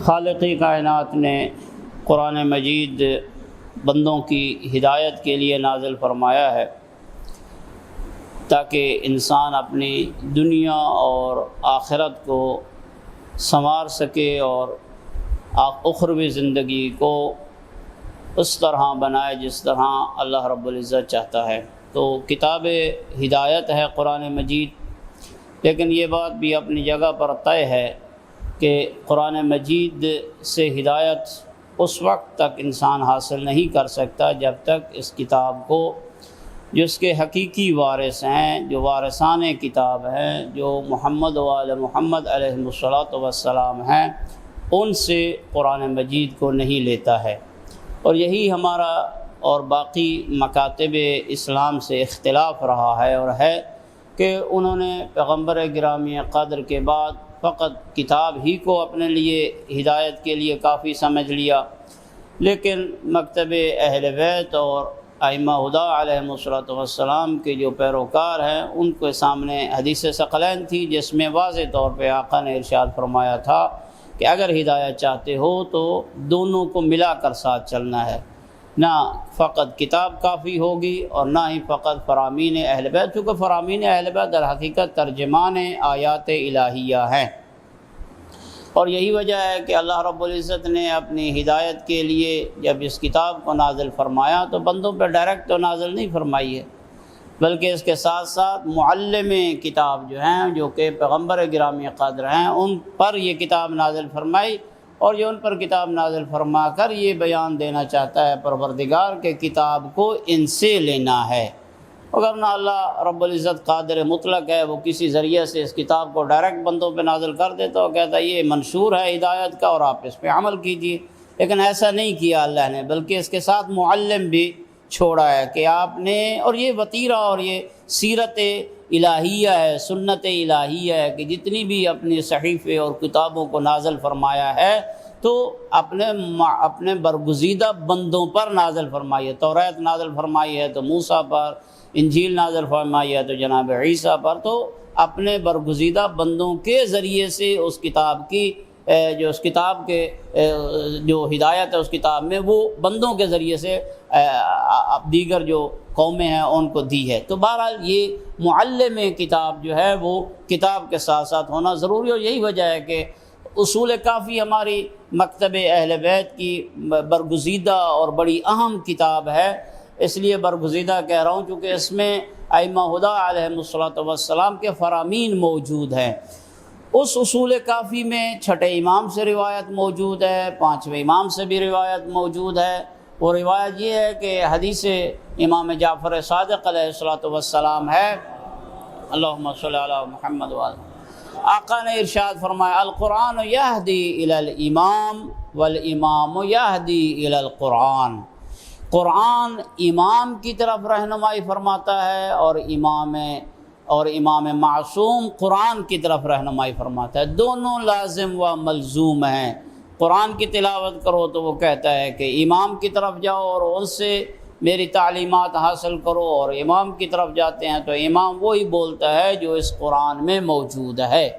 خالق کائنات نے قرآن مجید بندوں کی ہدایت کے لیے نازل فرمایا ہے تاکہ انسان اپنی دنیا اور آخرت کو سنوار سکے اور اخروی زندگی کو اس طرح بنائے جس طرح اللہ رب العزت چاہتا ہے۔ تو کتاب ہدایت ہے قرآن مجید، لیکن یہ بات بھی اپنی جگہ پر طے ہے کہ قرآن مجید سے ہدایت اس وقت تک انسان حاصل نہیں کر سکتا جب تک اس کتاب کو جس کے حقیقی وارث ہیں، جو وارثان کتاب ہیں، جو محمد و آل محمد علیہ الصلاۃ والسلام ہیں، ان سے قرآن مجید کو نہیں لیتا ہے۔ اور یہی ہمارا اور باقی مکاتب اسلام سے اختلاف رہا ہے اور ہے کہ انہوں نے پیغمبر گرامی قدر کے بعد فقط کتاب ہی کو اپنے لیے ہدایت کے لیے کافی سمجھ لیا، لیکن مکتب اہل بیت اور ائمہ ہدیٰ علیہم الصلاۃ والسلام کے جو پیروکار ہیں ان کے سامنے حدیث ثقلین تھی، جس میں واضح طور پہ آقا نے ارشاد فرمایا تھا کہ اگر ہدایت چاہتے ہو تو دونوں کو ملا کر ساتھ چلنا ہے، نہ فقط کتاب کافی ہوگی اور نہ ہی فقط فرامین اہل بیت، چونکہ فرامین اہل بیت در حقیقت ترجمان آیات الہیہ ہیں۔ اور یہی وجہ ہے کہ اللہ رب العزت نے اپنی ہدایت کے لیے جب اس کتاب کو نازل فرمایا تو بندوں پہ ڈائریکٹ تو نازل نہیں فرمائی ہے، بلکہ اس کے ساتھ ساتھ معلم کتاب جو ہیں، جو کہ پیغمبر گرامی قدر ہیں، ان پر یہ کتاب نازل فرمائی، اور یہ ان پر کتاب نازل فرما کر یہ بیان دینا چاہتا ہے پروردگار کہ کتاب کو ان سے لینا ہے۔ اگرنہ اللہ رب العزت قادر مطلق ہے، وہ کسی ذریعے سے اس کتاب کو ڈائریکٹ بندوں پہ نازل کر دیتا اور کہتا ہے یہ منشور ہے ہدایت کا اور آپ اس پہ عمل کیجیے، لیکن ایسا نہیں کیا اللہ نے، بلکہ اس کے ساتھ معلم بھی چھوڑا ہے کہ آپ نے، اور یہ وتیرہ اور یہ سیرت الہیہ ہے، سنت الہیہ ہے کہ جتنی بھی اپنے صحیفے اور کتابوں کو نازل فرمایا ہے تو اپنے برگزیدہ بندوں پر نازل فرمائی ہے۔ توریت نازل فرمائی ہے تو موسیٰ پر، انجیل نازل فرمائی ہے تو جناب عیسیٰ پر، تو اپنے برگزیدہ بندوں کے ذریعے سے اس کتاب کی جو اس کتاب کے جو ہدایت ہے اس کتاب میں وہ بندوں کے ذریعے سے دیگر جو قومیں ہیں ان کو دی ہے۔ تو بہرحال یہ معلم کتاب جو ہے وہ کتاب کے ساتھ ساتھ ہونا ضروری، اور یہی وجہ ہے کہ اصول کافی ہماری مکتب اہل بیت کی برگزیدہ اور بڑی اہم کتاب ہے، اس لیے برگزیدہ کہہ رہا ہوں چونکہ اس میں ائمہ ہدیٰ علیہم الصلاۃ والسلام کے فرامین موجود ہیں۔ اس اصول کافی میں چھٹے امام سے روایت موجود ہے، پانچویں امام سے بھی روایت موجود ہے۔ وہ روایت یہ ہے کہ حدیث امام جعفر صادق علیہ الصلاۃ والسلام ہے، اللہم صلی علی محمد وعلی، آقا نے ارشاد فرمایا القرآن یہدی الی الامام والامام یہدی الی القرآن، قرآن امام کی طرف رہنمائی فرماتا ہے اور امام معصوم قرآن کی طرف رہنمائی فرماتا ہے، دونوں لازم و ملزوم ہیں۔ قرآن کی تلاوت کرو تو وہ کہتا ہے کہ امام کی طرف جاؤ اور ان سے میری تعلیمات حاصل کرو، اور امام کی طرف جاتے ہیں تو امام وہی بولتا ہے جو اس قرآن میں موجود ہے۔